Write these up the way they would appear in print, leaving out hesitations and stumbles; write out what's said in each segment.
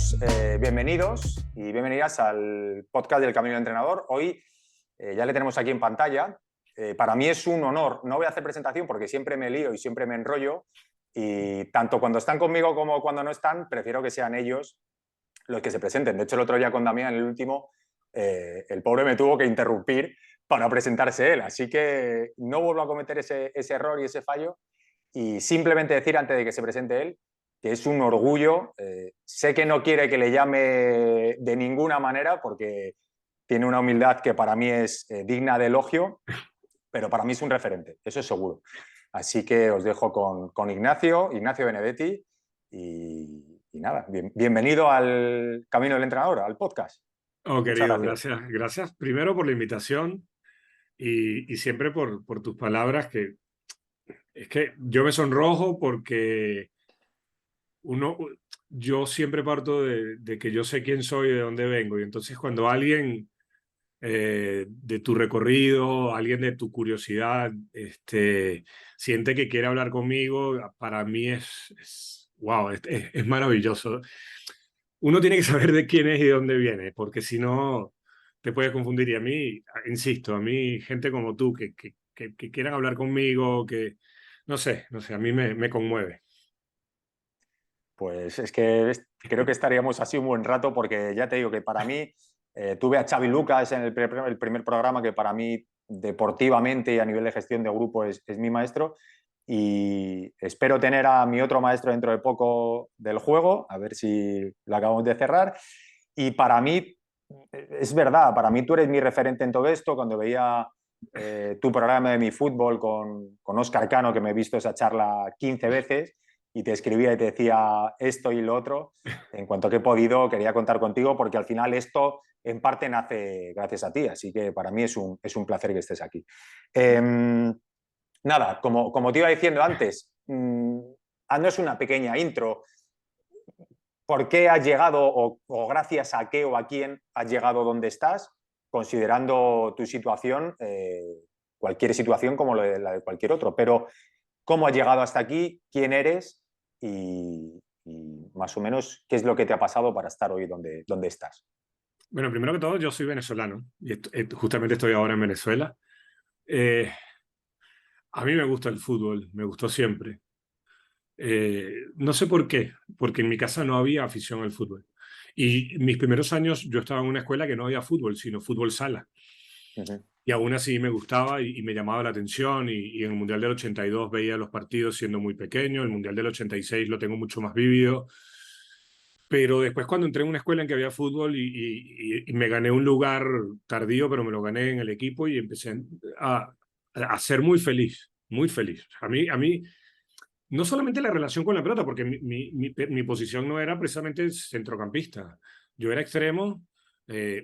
todos, bienvenidos y bienvenidas al podcast del Camino del Entrenador. Hoy ya le tenemos aquí en pantalla. Para mí es un honor. No voy a hacer presentación porque siempre me lío y siempre me enrollo. Y tanto cuando están conmigo como cuando no están, prefiero que sean ellos los que se presenten. De hecho, el otro día con Damián, el último, el pobre me tuvo que interrumpir para presentarse él. Así que no vuelvo a cometer ese error y ese fallo. Y simplemente decir, antes de que se presente él, que es un orgullo. Sé que no quiere que le llame de ninguna manera porque tiene una humildad que para mí es digna de elogio, pero para mí es un referente, eso es seguro. Así que os dejo con Ignacio Benedetti y nada, bienvenido al Camino del Entrenador, al podcast. Oh, Muchas querido, gracias. gracias primero por la invitación y siempre por tus palabras, que es que yo me sonrojo porque uno, yo siempre parto de que yo sé quién soy y de dónde vengo, y entonces cuando alguien de tu recorrido, alguien de tu curiosidad, siente que quiere hablar conmigo, para mí wow, es maravilloso. Uno tiene que saber de quién es y de dónde viene, porque si no te puedes confundir. Y a mí, insisto, a mí gente como tú que quieran hablar conmigo, que no sé, a mí me conmueve. Pues es que creo que estaríamos así un buen rato porque ya te digo que para mí, tuve a Xavi Lucas en el primer programa, que para mí deportivamente y a nivel de gestión de grupo es mi maestro, y espero tener a mi otro maestro dentro de poco del juego, a ver si lo acabamos de cerrar. Y para mí, es verdad, para mí tú eres mi referente en todo esto. Cuando veía tu programa de Mi Fútbol con Óscar Cano, que me he visto esa charla 15 veces, y te escribía y te decía esto y lo otro, en cuanto que he podido quería contar contigo porque al final esto en parte nace gracias a ti, así que para mí es un placer que estés aquí. Nada, como te iba diciendo antes, haznos una pequeña intro. ¿Por qué has llegado o gracias a qué o a quién has llegado donde estás, considerando tu situación, cualquier situación como la de cualquier otro? Pero cómo has llegado hasta aquí, quién eres y más o menos qué es lo que te ha pasado para estar hoy donde estás. Bueno, primero que todo, yo soy venezolano y justamente estoy ahora en Venezuela. Eh, a mí me gusta el fútbol, me gustó siempre. No sé por qué, porque en mi casa no había afición al fútbol. Y mis primeros años yo estaba en una escuela que no había fútbol, sino fútbol sala. Uh-huh. Y aún así me gustaba y me llamaba la atención. Y en el Mundial del 82 veía los partidos siendo muy pequeño. El Mundial del 86 lo tengo mucho más vívido. Pero después, cuando entré en una escuela en que había fútbol y me gané un lugar tardío, pero me lo gané en el equipo y empecé a ser muy feliz, muy feliz. A mí no solamente la relación con la pelota, porque mi posición no era precisamente centrocampista. Yo era extremo,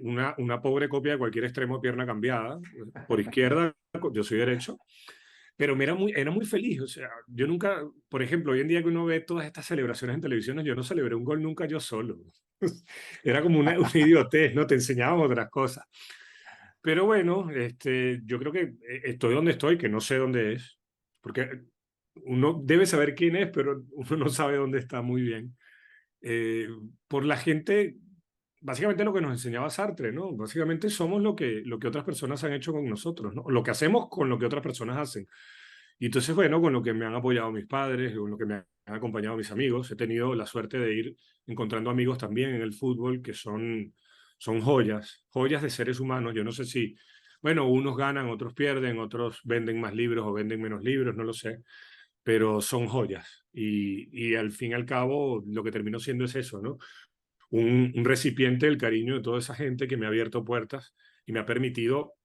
una pobre copia de cualquier extremo, pierna cambiada, por izquierda, yo soy derecho, pero era muy feliz. O sea, yo nunca, por ejemplo, hoy en día que uno ve todas estas celebraciones en televisión, yo no celebré un gol nunca yo solo. Era como una idiotez, ¿no? Te enseñaban otras cosas. Pero bueno, yo creo que estoy donde estoy, que no sé dónde es, porque uno debe saber quién es, pero uno no sabe dónde está muy bien. Eh, por la gente, básicamente lo que nos enseñaba Sartre, ¿no? Básicamente somos lo que otras personas han hecho con nosotros, ¿no? Lo que hacemos con lo que otras personas hacen. Y entonces, bueno, con lo que me han apoyado mis padres, con lo que me han acompañado mis amigos, he tenido la suerte de ir encontrando amigos también en el fútbol que son joyas, joyas de seres humanos. Yo no sé si, bueno, unos ganan, otros pierden, otros venden más libros o venden menos libros, no lo sé, pero son joyas. Y al fin y al cabo, lo que terminó siendo es eso, ¿no? Un recipiente del cariño de toda esa gente que me ha abierto puertas y me ha permitido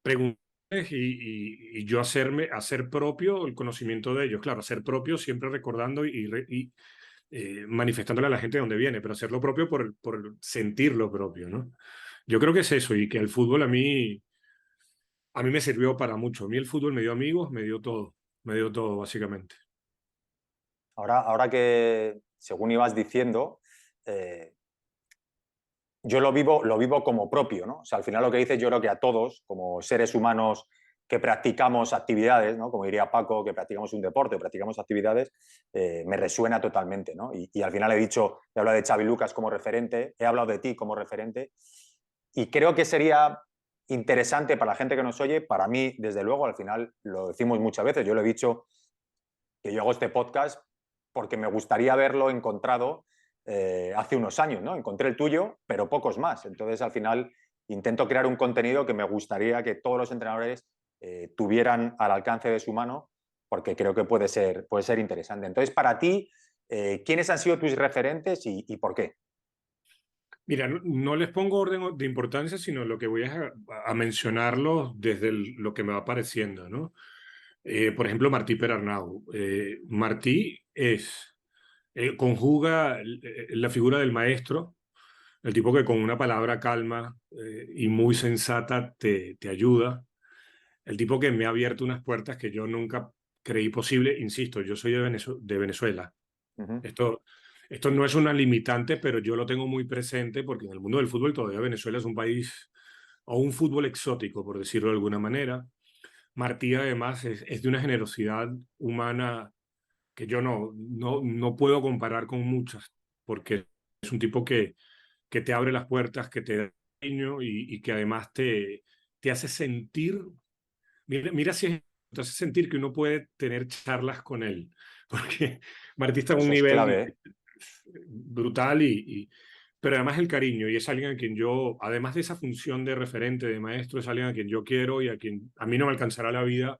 preguntar y yo hacer propio el conocimiento de ellos. Claro, hacer propio siempre recordando manifestándole a la gente de dónde viene, pero hacerlo propio por sentir lo propio, ¿no? Yo creo que es eso, y que el fútbol a mí me sirvió para mucho. A mí el fútbol me dio amigos, me dio todo básicamente. Ahora que, según ibas diciendo, eh, yo lo vivo como propio, ¿no? O sea, al final lo que dices, yo creo que a todos, como seres humanos que practicamos actividades, ¿no? Como diría Paco, que practicamos un deporte o practicamos actividades, me resuena totalmente, ¿no? Y al final he hablado de Xavi Lucas como referente, he hablado de ti como referente, y creo que sería interesante para la gente que nos oye, para mí, desde luego, al final lo decimos muchas veces, yo lo he dicho, que yo hago este podcast porque me gustaría haberlo encontrado hace unos años, ¿no? Encontré el tuyo, pero pocos más. Entonces, al final, intento crear un contenido que me gustaría que todos los entrenadores tuvieran al alcance de su mano, porque creo que puede ser interesante. Entonces, para ti, ¿quiénes han sido tus referentes y por qué? Mira, no les pongo orden de importancia, sino lo que voy a mencionarlos desde lo que me va apareciendo, ¿no? Por ejemplo, Martí Perarnau. Martí conjuga la figura del maestro, el tipo que con una palabra calma y muy sensata te ayuda, el tipo que me ha abierto unas puertas que yo nunca creí posible. Insisto, yo soy de Venezuela. Uh-huh. Esto no es una limitante, pero yo lo tengo muy presente porque en el mundo del fútbol todavía Venezuela es un país o un fútbol exótico, por decirlo de alguna manera. Martí además es de una generosidad humana que yo no puedo comparar con muchas, porque es un tipo que te abre las puertas, que te da cariño y que además te hace sentir, mira si te hace sentir que uno puede tener charlas con él, porque Martí está a un Eso es nivel clave, ¿eh? brutal pero además el cariño, y es alguien a quien yo, además de esa función de referente, de maestro, es alguien a quien yo quiero y a quien a mí no me alcanzará la vida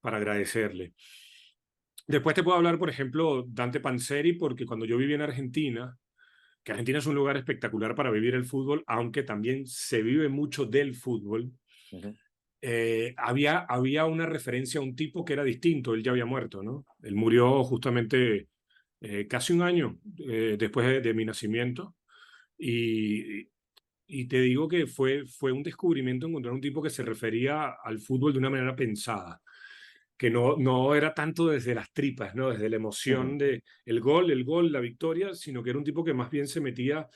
para agradecerle. Después te puedo hablar, por ejemplo, Dante Panzeri, porque cuando yo viví en Argentina, que Argentina es un lugar espectacular para vivir el fútbol, aunque también se vive mucho del fútbol, Uh-huh. había una referencia a un tipo que era distinto, él ya había muerto, ¿no? Él murió justamente casi un año después de mi nacimiento y, y te digo que fue un descubrimiento encontrar un tipo que se refería al fútbol de una manera pensada, que no era tanto desde las tripas, ¿no? Desde la Uh-huh. emoción de el gol, la victoria, sino que era un tipo que más bien se metía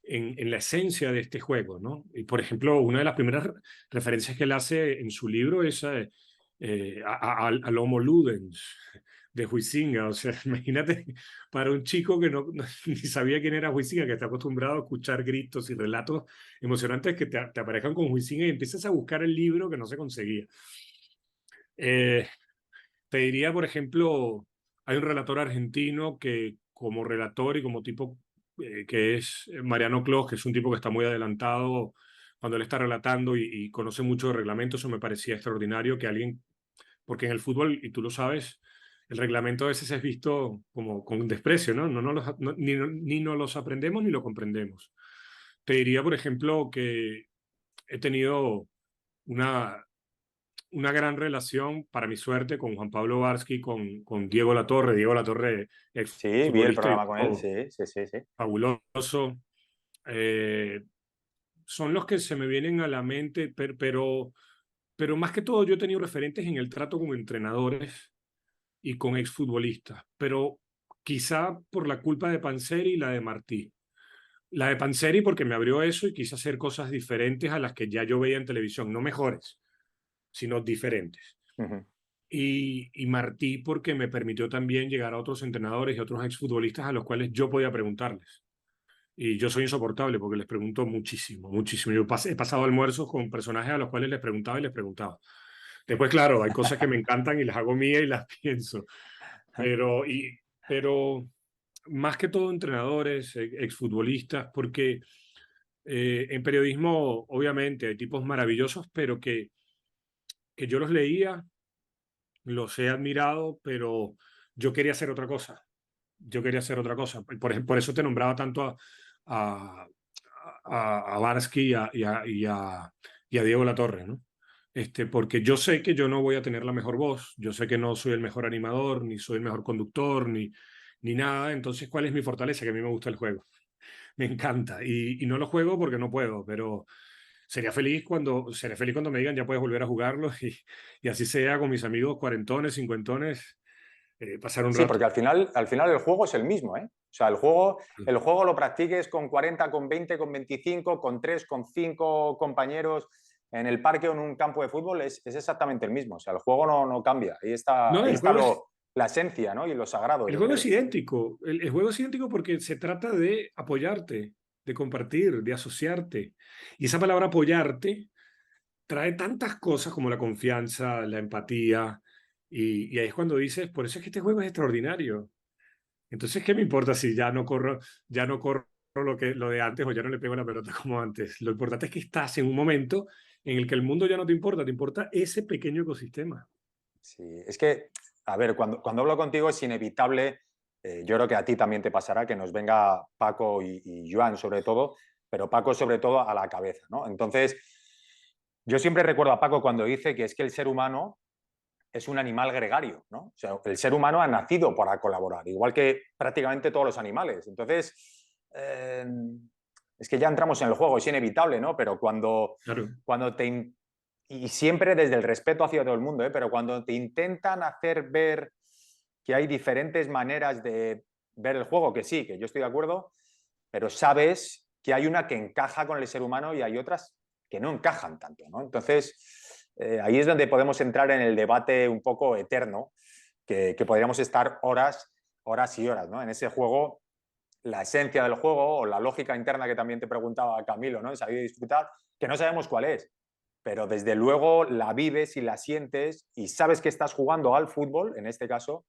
en la esencia de este juego, ¿no? Y por ejemplo, una de las primeras referencias que él hace en su libro es al Homo Ludens de Huizinga. O sea, imagínate para un chico que ni sabía quién era Huizinga, que está acostumbrado a escuchar gritos y relatos emocionantes que te aparezcan con Huizinga y empiezas a buscar el libro que no se conseguía. Eh, Te diría, por ejemplo, hay un relator argentino que como relator y como tipo que es Mariano Clos, que es un tipo que está muy adelantado cuando él está relatando y conoce mucho de reglamento. Eso me parecía extraordinario que alguien, porque en el fútbol, y tú lo sabes, el reglamento a veces es visto como con desprecio, ¿no? Ni nos los aprendemos ni lo comprendemos. Te diría, por ejemplo, que he tenido una, una gran relación, para mi suerte, con Juan Pablo Varsky, con Diego Latorre. Diego Latorre, Sí, vi el exfutbolista y programa con él, tipo sí, sí, sí, sí. fabuloso. Eh, Son los que se me vienen a la mente, pero más que todo yo he tenido referentes en el trato con entrenadores y con exfutbolistas, pero quizá por la culpa de Panzeri y la de Martí. La de Panzeri porque me abrió eso y quise hacer cosas diferentes a las que ya yo veía en televisión, no mejores, sino diferentes. Uh-huh. Y Martí porque me permitió también llegar a otros entrenadores y a otros exfutbolistas a los cuales yo podía preguntarles. Y yo soy insoportable porque les pregunto muchísimo, muchísimo. He pasado almuerzos con personajes a los cuales les preguntaba y les preguntaba. Después, claro, hay cosas que me encantan y las hago mías y las pienso. Pero, pero más que todo entrenadores, exfutbolistas, porque en periodismo obviamente hay tipos maravillosos, pero que yo los leía, los he admirado, pero yo quería hacer otra cosa. Yo quería hacer otra cosa. Por eso te nombraba tanto a, a Barsky y a Diego Latorre, ¿no? Porque yo sé que yo no voy a tener la mejor voz, yo sé que no soy el mejor animador, ni soy el mejor conductor, ni nada. Entonces, ¿cuál es mi fortaleza? Que a mí me gusta el juego. Me encanta. Y no lo juego porque no puedo, pero seré feliz cuando me digan ya puedes volver a jugarlo y así sea con mis amigos cuarentones, cincuentones, pasar un Sí, rato. porque al final el juego es el mismo, ¿eh? O sea, el juego lo practiques con 40, con 20, con 25, con 3, con 5 compañeros. en el parque o en un campo de fútbol es exactamente el mismo. O sea, el juego no cambia. No, Ahí el está juego es, la esencia, ¿no? Y lo sagrado, el yo juego es creo. idéntico. El juego es idéntico porque se trata de apoyarte, de compartir, de asociarte. Y esa palabra apoyarte trae tantas cosas como la confianza, la empatía. Y ahí es cuando dices, por eso es que este juego es extraordinario. Entonces, ¿qué me importa si ya no corro lo de antes o ya no le pego la pelota como antes? Lo importante es que estás en un momento en el que el mundo ya no te importa ese pequeño ecosistema. Sí, es que, a ver, cuando hablo contigo es inevitable, yo creo que a ti también te pasará que nos venga Paco y Joan sobre todo, pero Paco sobre todo a la cabeza, ¿no? Entonces, yo siempre recuerdo a Paco cuando dice que es que el ser humano es un animal gregario, ¿no? O sea, el ser humano ha nacido para colaborar, igual que prácticamente todos los animales. Entonces, es que ya entramos en el juego, es inevitable, ¿no? Pero Claro. cuando te... Y siempre desde el respeto hacia todo el mundo, ¿eh? Pero cuando te intentan hacer ver que hay diferentes maneras de ver el juego, que sí, que yo estoy de acuerdo, pero sabes que hay una que encaja con el ser humano y hay otras que no encajan tanto, ¿no? Entonces, ahí es donde podemos entrar en el debate un poco eterno, que podríamos estar horas y horas, ¿no? En ese juego, la esencia del juego o la lógica interna que también te preguntaba Camilo, ¿no? En saber disfrutar, que no sabemos cuál es, pero desde luego la vives y la sientes y sabes que estás jugando al fútbol, en este caso,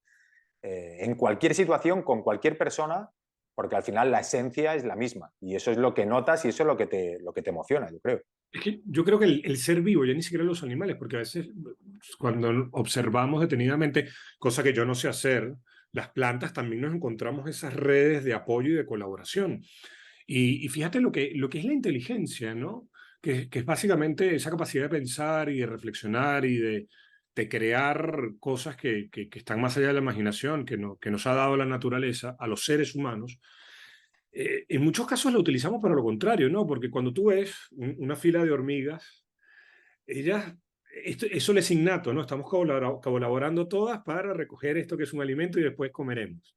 en cualquier situación, con cualquier persona, porque al final la esencia es la misma y eso es lo que notas y eso es lo que te emociona, yo creo. Es que yo creo que el ser vivo, ya ni siquiera los animales, porque a veces cuando observamos detenidamente, cosa que yo no sé hacer, las plantas también nos encontramos esas redes de apoyo y de colaboración. Y fíjate lo que es la inteligencia, ¿no? Que es básicamente esa capacidad de pensar y de reflexionar y de crear cosas que están más allá de la imaginación, que nos ha dado la naturaleza a los seres humanos. En muchos casos la utilizamos para lo contrario, ¿no? Porque cuando tú ves una fila de hormigas, ellas, eso les es innato, ¿no? Estamos colaborando todas para recoger esto que es un alimento y después comeremos.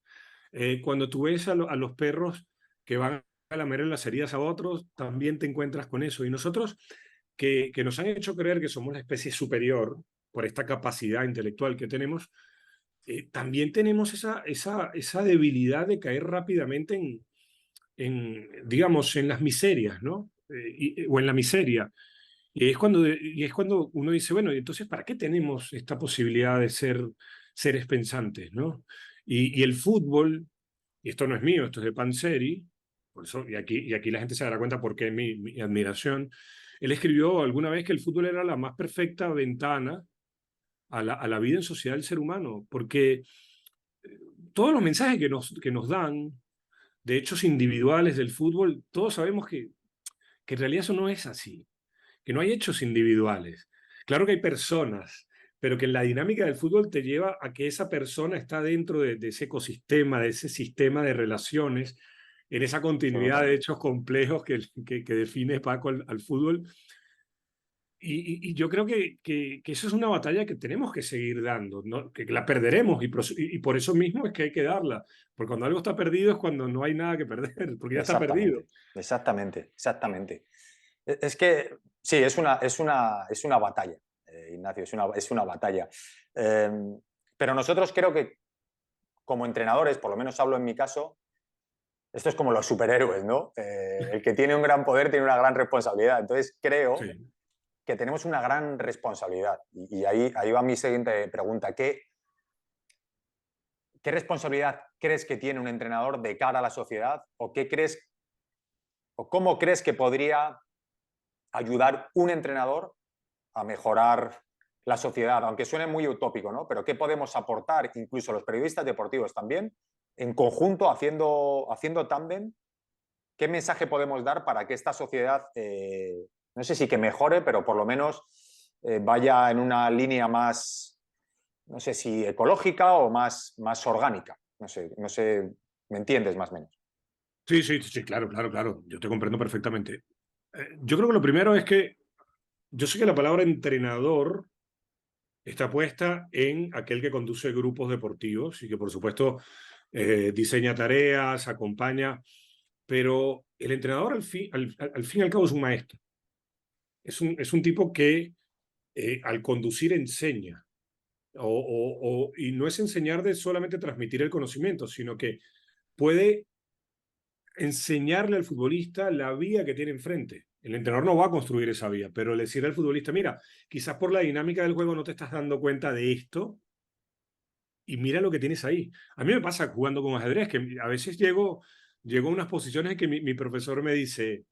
Cuando tú ves a los perros que van a lamer en las heridas a otros, también te encuentras con eso. Y nosotros, que nos han hecho creer que somos la especie superior por esta capacidad intelectual que tenemos, también tenemos esa debilidad de caer rápidamente digamos, en las miserias, ¿no? O en la miseria. Y es cuando uno dice, bueno, ¿y entonces para qué tenemos esta posibilidad de ser seres pensantes, ¿no? Y el fútbol, y esto no es mío, esto es de Panseri, por eso, y aquí la gente se dará cuenta por qué mi admiración. Él escribió alguna vez que el fútbol era la más perfecta ventana a la vida en sociedad del ser humano, porque todos los mensajes que nos dan de hechos individuales del fútbol, todos sabemos que en realidad eso no es así, que no hay hechos individuales. Claro que hay personas, pero que en la dinámica del fútbol te lleva a que esa persona está dentro de ese ecosistema, de ese sistema de relaciones, en esa continuidad de Absolutamente. hechos complejos que define Paco al fútbol. Y yo creo que eso es una batalla que tenemos que seguir dando, ¿no? Que la perderemos y por eso mismo es que hay que darla, porque cuando algo está perdido es cuando no hay nada que perder, porque ya está perdido. Exactamente, exactamente, exactamente. Es que sí, es una batalla, Ignacio, es una batalla. Eh, pero nosotros creo que como entrenadores, por lo menos hablo en mi caso, esto es como los superhéroes, ¿no? El que tiene un gran poder tiene una gran responsabilidad. Entonces creo Sí. que tenemos una gran responsabilidad. Y ahí va mi siguiente pregunta. ¿Qué responsabilidad crees que tiene un entrenador de cara a la sociedad? ¿O qué crees o cómo crees que podría ayudar un entrenador a mejorar la sociedad? Aunque suene muy utópico, ¿no? Pero ¿qué podemos aportar, incluso los periodistas deportivos también, en conjunto, haciendo tándem? ¿Qué mensaje podemos dar para que esta sociedad, no sé si que mejore, pero por lo menos vaya en una línea más, no sé si ecológica o más orgánica? No sé, ¿me entiendes más o menos? Sí, sí, sí, claro, claro, claro. Yo te comprendo perfectamente. Yo creo que lo primero es que yo sé que la palabra entrenador está puesta en aquel que conduce grupos deportivos y que por supuesto diseña tareas, acompaña, pero el entrenador al fin y al cabo es un maestro. es un tipo que al conducir enseña. Y no es enseñar de solamente transmitir el conocimiento, sino que puede enseñarle al futbolista la vía que tiene enfrente. El entrenador no va a construir esa vía, pero le decirle al futbolista, mira, quizás por la dinámica del juego no te estás dando cuenta de esto y mira lo que tienes ahí. A mí me pasa jugando con ajedrez, que a veces llego a unas posiciones en que mi profesor me dice,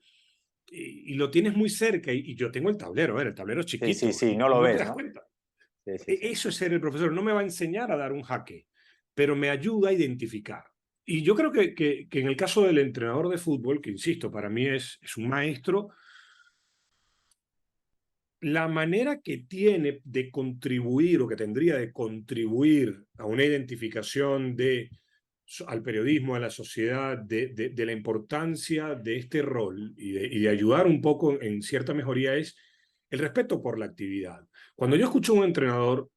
y lo tienes muy cerca, y yo tengo el tablero, a ver, el tablero es Sí, sí, chiquito, sí, no y lo no te ves, das ¿no? cuenta. Sí, sí, sí. Eso es ser el profesor. No me va a enseñar a dar un jaque, pero me ayuda a identificar. Y yo creo que en el caso del entrenador de fútbol, que insisto, para mí es un maestro, la manera que tiene de contribuir o que tendría de contribuir a una identificación al periodismo, a la sociedad, de la importancia de este rol y de ayudar un poco en cierta mejoría es el respeto por la actividad. Cuando yo escucho a un entrenador,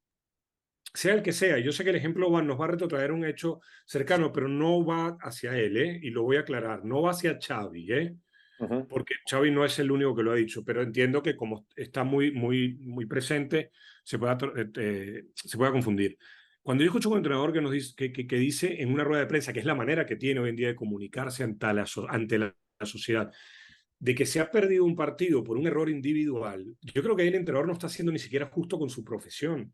sea el que sea, yo sé que el ejemplo nos va a retrotraer un hecho cercano, pero no va hacia él, ¿eh? Y lo voy a aclarar, no va hacia Xavi, ¿eh? Ujú. Porque Xavi no es el único que lo ha dicho, pero entiendo que como está muy presente, se pueda confundir. Cuando yo escucho a un entrenador que, nos dice, que dice en una rueda de prensa, que es la manera que tiene hoy en día de comunicarse ante la sociedad, de que se ha perdido un partido por un error individual, yo creo que ahí el entrenador no está siendo ni siquiera justo con su profesión,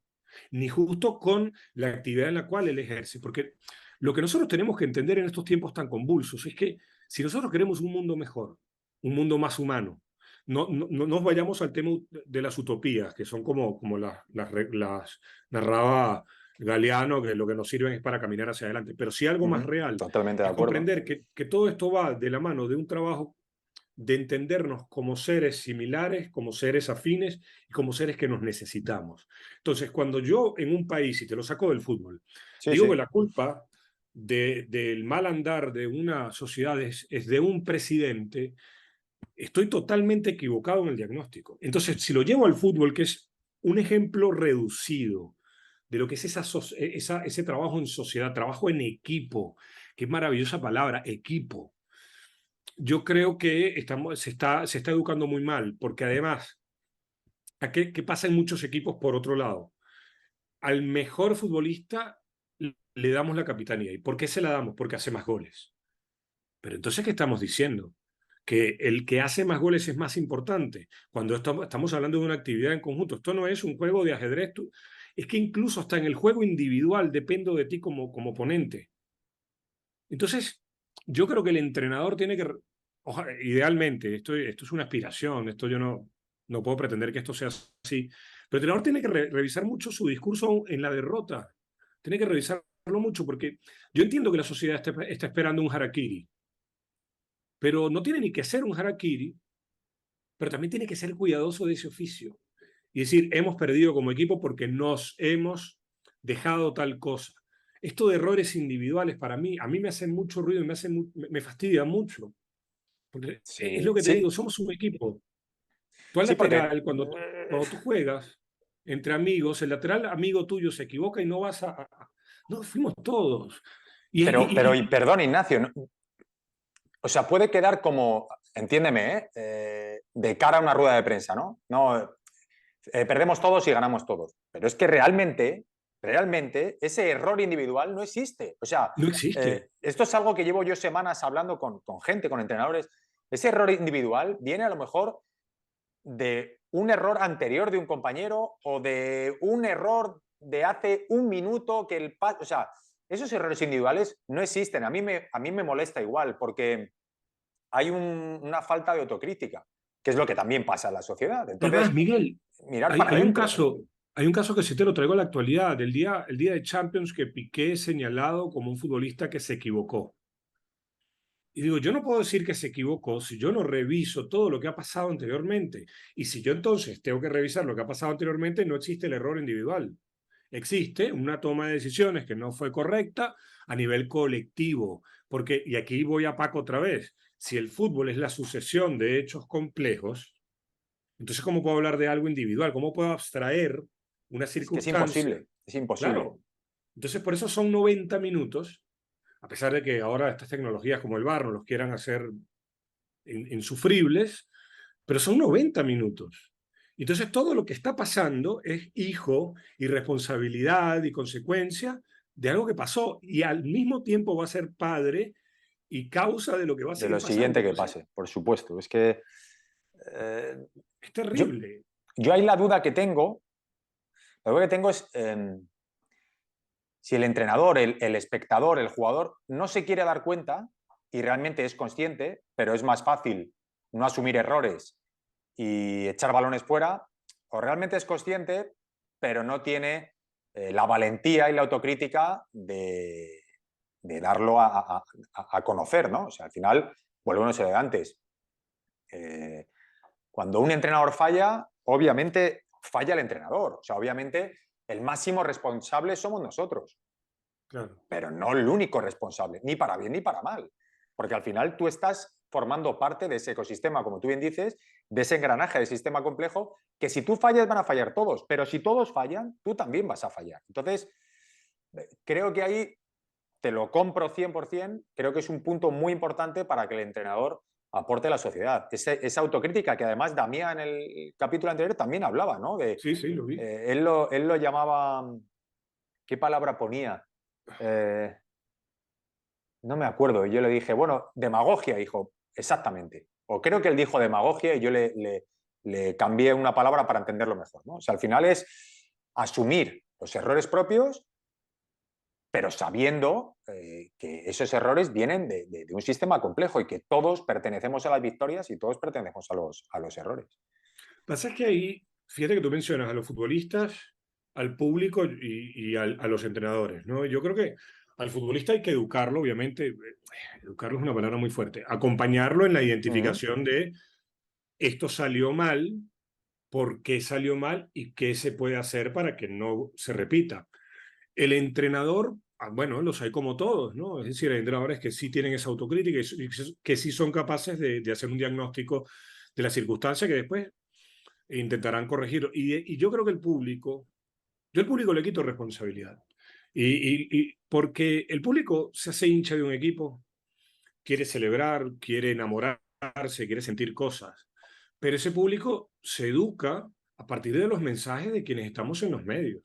ni justo con la actividad en la cual él ejerce, porque lo que nosotros tenemos que entender en estos tiempos tan convulsos es que si nosotros queremos un mundo mejor, un mundo más humano, no nos vayamos al tema de las utopías, que son como las narraba Galeano, que lo que nos sirven es para caminar hacia adelante, pero sí algo más Ujú. real, Totalmente de es acuerdo. comprender que todo esto va de la mano de un trabajo de entendernos como seres similares, como seres afines y como seres que nos necesitamos. Entonces, cuando yo en un país, y te lo saco del fútbol, Sí, digo que sí. la culpa del mal andar de una sociedad es de un presidente, estoy totalmente equivocado en el diagnóstico. Entonces, si lo llevo al fútbol, que es un ejemplo reducido de lo que es ese trabajo en sociedad, trabajo en equipo, que es maravillosa palabra, equipo. Yo creo que se está educando muy mal, porque además, ¿qué pasa en muchos equipos por otro lado? Al mejor futbolista le damos la capitanía. ¿Y por qué se la damos? Porque hace más goles. Pero entonces, ¿qué estamos diciendo? Que el que hace más goles es más importante. Cuando estamos hablando de una actividad en conjunto, esto no es un juego de ajedrez. Es que incluso hasta en el juego individual dependo de ti como ponente. Entonces, yo creo que el entrenador tiene que, idealmente, esto es una aspiración, esto yo no puedo pretender que esto sea así, pero el entrenador tiene que revisar mucho su discurso en la derrota, tiene que revisarlo mucho, porque yo entiendo que la sociedad está esperando un harakiri, pero no tiene ni que ser un harakiri, pero también tiene que ser cuidadoso de ese oficio y decir, hemos perdido como equipo porque nos hemos dejado tal cosa. Esto de errores individuales para mí, a mí me hacen mucho ruido y me fastidia mucho. Porque es Sí, lo que te sí, digo, somos un equipo. Tú al sí, porque lateral, cuando tú juegas entre amigos, el lateral amigo tuyo se equivoca y no vas no, fuimos todos. y perdón, Ignacio, o sea, puede quedar como, entiéndeme, de cara a una rueda de prensa, ¿no? No, perdemos todos y ganamos todos. Pero es que realmente, ese error individual no existe. O sea, no existe. esto es algo que llevo yo semanas hablando con gente, con entrenadores. Ese error individual viene a lo mejor de un error anterior de un compañero o de un error de hace un minuto que o sea, esos errores individuales no existen. A mí me molesta igual porque hay una falta de autocrítica, que es lo que también pasa en la sociedad. Además, Entonces, Miguel, mirar hay, para hay un adentro. caso, hay un caso que sí te lo traigo a la actualidad, el día de Champions que Piqué es señalado como un futbolista que se equivocó. Y digo, yo no puedo decir que se equivocó si yo no reviso todo lo que ha pasado anteriormente. Y si yo entonces tengo que revisar lo que ha pasado anteriormente, no existe el error individual. Existe una toma de decisiones que no fue correcta a nivel colectivo. Porque, y aquí voy a Paco otra vez, si el fútbol es la sucesión de hechos complejos, entonces ¿cómo puedo hablar de algo individual? ¿Cómo puedo abstraer una Es que circunstancia? es imposible. Claro. Entonces por eso son 90 minutos, a pesar de que ahora estas tecnologías como el VAR nos los quieran hacer insufribles, pero son 90 minutos. Entonces todo lo que está pasando es hijo y responsabilidad y consecuencia de algo que pasó y al mismo tiempo va a ser padre y causa de lo que va a De seguir lo pasando. siguiente que Entonces, pase, por supuesto. Es que es yo, terrible. yo ahí la duda que tengo, es si el entrenador, el espectador, el jugador no se quiere dar cuenta y realmente es consciente, pero es más fácil no asumir errores y echar balones fuera, o realmente es consciente, pero no tiene la valentía y la autocrítica de darlo a conocer, ¿no? O sea, al final, volvemos a lo de antes. Cuando un entrenador falla, obviamente falla el entrenador. O sea, obviamente el máximo responsable somos nosotros, Claro. pero no el único responsable, ni para bien ni para mal. Porque al final tú estás formando parte de ese ecosistema, como tú bien dices, de ese engranaje de sistema complejo, que si tú fallas van a fallar todos, pero si todos fallan, tú también vas a fallar. Entonces, creo que ahí te lo compro 100%, creo que es un punto muy importante para que el entrenador aporte a la sociedad. Esa autocrítica que además Damián en el capítulo anterior también hablaba, ¿no? Sí, sí, lo vi. Él lo llamaba, ¿qué palabra ponía? Eh, no me acuerdo. Y yo le dije, bueno, demagogia, dijo, exactamente. O creo que él dijo demagogia y yo le cambié una palabra para entenderlo mejor, ¿no? O sea, al final es asumir los errores propios, pero sabiendo que esos errores vienen de un sistema complejo y que todos pertenecemos a las victorias y todos pertenecemos a los errores. Pasa es que ahí, fíjate que tú mencionas a los futbolistas, al público a los entrenadores, ¿no? Yo creo que al futbolista hay que educarlo, obviamente, educarlo es una palabra muy fuerte, acompañarlo en la Uh -huh. identificación de esto salió mal, por qué salió mal y qué se puede hacer para que no se repita. El entrenador, bueno, los hay como todos, ¿no? Es decir, hay entrenadores que sí tienen esa autocrítica y que sí son capaces de hacer un diagnóstico de la circunstancia que después intentarán corregirlo. Y yo creo que yo al público le quito responsabilidad. Porque el público se hace hincha de un equipo, quiere celebrar, quiere enamorarse, quiere sentir cosas. Pero ese público se educa a partir de los mensajes de quienes estamos en los medios.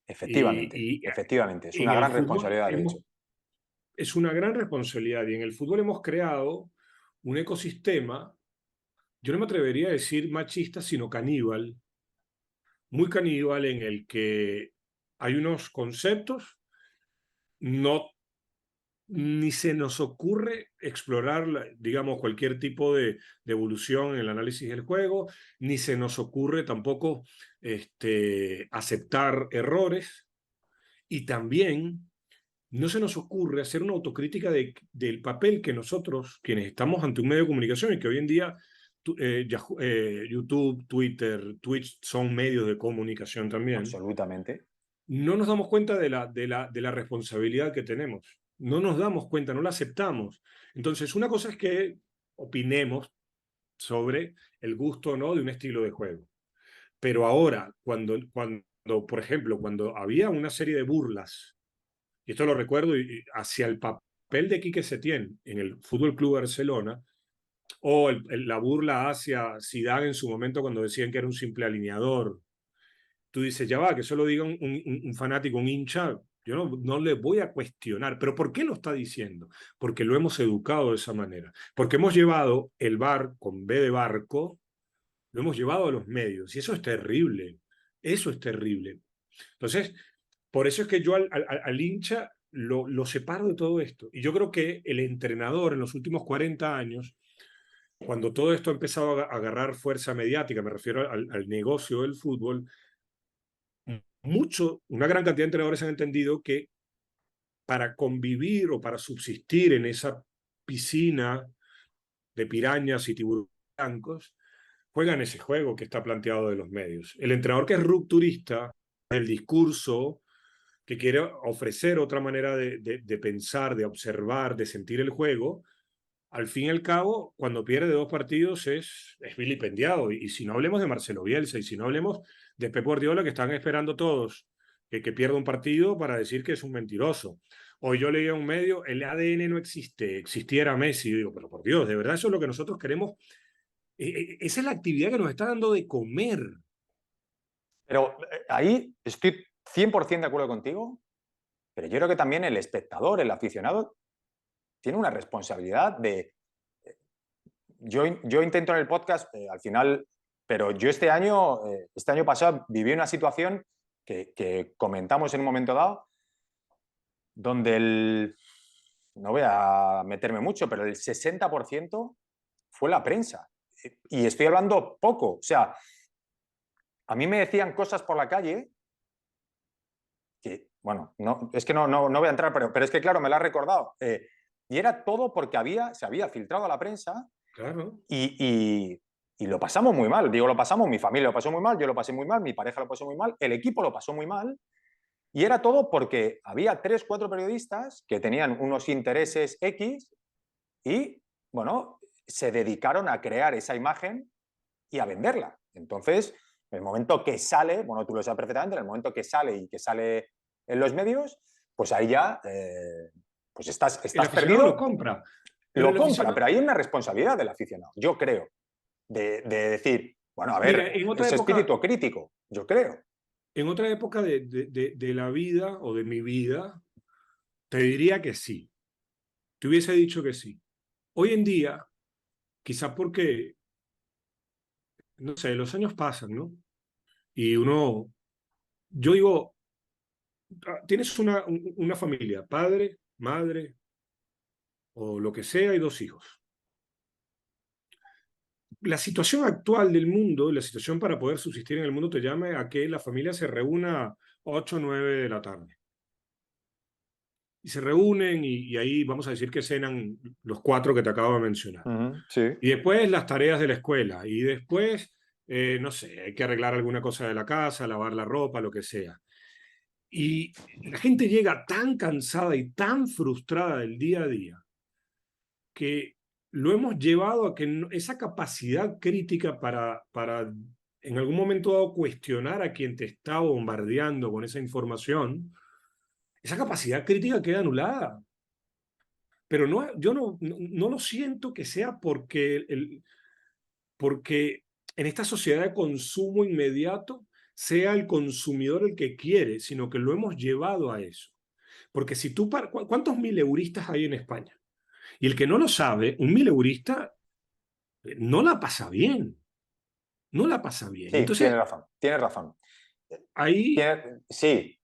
Efectivamente, Y, y efectivamente. Es en una el gran fútbol responsabilidad, de hecho. es una gran responsabilidad. Y en el fútbol hemos creado un ecosistema, yo no me atrevería a decir machista, sino caníbal, muy caníbal en el que hay unos conceptos, no, ni se nos ocurre explorar, digamos, cualquier tipo de evolución en el análisis del juego, ni se nos ocurre tampoco aceptar errores y también no se nos ocurre hacer una autocrítica del papel que nosotros, quienes estamos ante un medio de comunicación y que hoy en día YouTube, Twitter, Twitch son medios de comunicación también, Absolutamente. no nos damos cuenta de la responsabilidad que tenemos. No nos damos cuenta, no la aceptamos. Entonces, una cosa es que opinemos sobre el gusto o no de un estilo de juego. Pero ahora, por ejemplo, cuando había una serie de burlas, y esto lo recuerdo hacia el papel de Quique Setién en el Fútbol Club Barcelona, o la burla hacia Zidane en su momento cuando decían que era un simple alineador, tú dices, ya va, que eso lo diga un fanático, un hincha, yo no le voy a cuestionar, pero ¿por qué lo está diciendo? Porque lo hemos educado de esa manera, porque hemos llevado el bar con B de barco, lo hemos llevado a los medios, y eso es terrible, eso es terrible. Entonces, por eso es que yo al hincha lo separo de todo esto, y yo creo que el entrenador en los últimos 40 años, cuando todo esto ha empezado a agarrar fuerza mediática, me refiero al negocio del fútbol, una gran cantidad de entrenadores han entendido que para convivir o para subsistir en esa piscina de pirañas y tiburones blancos, juegan ese juego que está planteado de los medios. El entrenador que es rupturista, el discurso, que quiere ofrecer otra manera de pensar, de observar, de sentir el juego, al fin y al cabo, cuando pierde 2 partidos es vilipendiado. Y si no hablemos de Marcelo Bielsa y si no hablemos de Pep Guardiola, que están esperando todos que pierda un partido para decir que es un mentiroso. Hoy yo leía un medio, el ADN no existe, existiera Messi. Y digo, pero por Dios, ¿de verdad eso es lo que nosotros queremos Esa es la actividad que nos está dando de comer. Pero ahí estoy 100% de acuerdo contigo, pero yo creo que también el espectador, el aficionado, tiene una responsabilidad de... Yo intento en el podcast, al final, pero yo este año pasado, viví una situación que comentamos en un momento dado, donde no voy a meterme mucho, pero el 60% fue la prensa. Y estoy hablando poco. O sea, a mí me decían cosas por la calle que, bueno, no, es que no voy a entrar, pero es que, claro, me lo ha recordado. Y era todo porque se había filtrado a la prensa. Claro. Y lo pasamos muy mal. Digo, lo pasamos, mi familia lo pasó muy mal, yo lo pasé muy mal, mi pareja lo pasó muy mal, el equipo lo pasó muy mal. Y era todo porque había 3, 4 periodistas que tenían unos intereses X y, bueno, se dedicaron a crear esa imagen y a venderla. Entonces, en el momento que sale, bueno, tú lo sabes perfectamente, en el momento que sale y que sale en los medios, pues ahí ya pues estás El aficionado lo perdido. compra. Pero Lo el compra, aficionado... pero hay una responsabilidad del aficionado, yo creo, de decir, bueno, a Mira, ver, ese espíritu crítico, yo creo. en otra época de la vida o de mi vida, te diría que sí. Te hubiese dicho que sí. Hoy en día, quizás porque, no sé, los años pasan, ¿no? Y uno, yo digo, tienes una familia, padre, madre o lo que sea, y 2 hijos. La situación actual del mundo, la situación para poder subsistir en el mundo te llama a que la familia se reúna 8 o 9 de la tarde. Y se reúnen y ahí vamos a decir que cenan los 4 que te acabo de mencionar. Sí. Y después las tareas de la escuela. Y después, no sé, hay que arreglar alguna cosa de la casa, lavar la ropa, lo que sea. Y la gente llega tan cansada y tan frustrada del día a día que lo hemos llevado a que esa capacidad crítica para en algún momento dado cuestionar a quien te está bombardeando con esa información, esa capacidad crítica queda anulada. Pero no, yo no lo siento que sea porque en esta sociedad de consumo inmediato sea el consumidor el que quiere, sino que lo hemos llevado a eso. Porque si tú, ¿cuántos mileuristas hay en España? Y el que no lo sabe, un mileurista no la pasa bien, no la pasa bien. Sí, Entonces, tienes razón. ahí, Sí,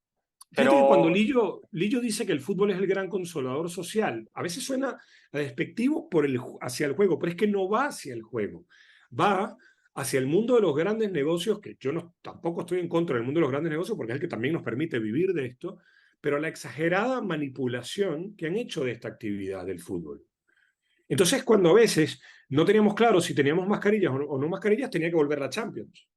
fíjate que cuando pero Lillo dice que el fútbol es el gran consolador social, a veces suena a despectivo hacia el juego, pero es que no va hacia el juego, va hacia el mundo de los grandes negocios, que yo tampoco estoy en contra del mundo de los grandes negocios, porque es el que también nos permite vivir de esto, pero la exagerada manipulación que han hecho de esta actividad del fútbol. Entonces, cuando a veces no teníamos claro si teníamos mascarillas o no mascarillas, tenía que volver la Champions.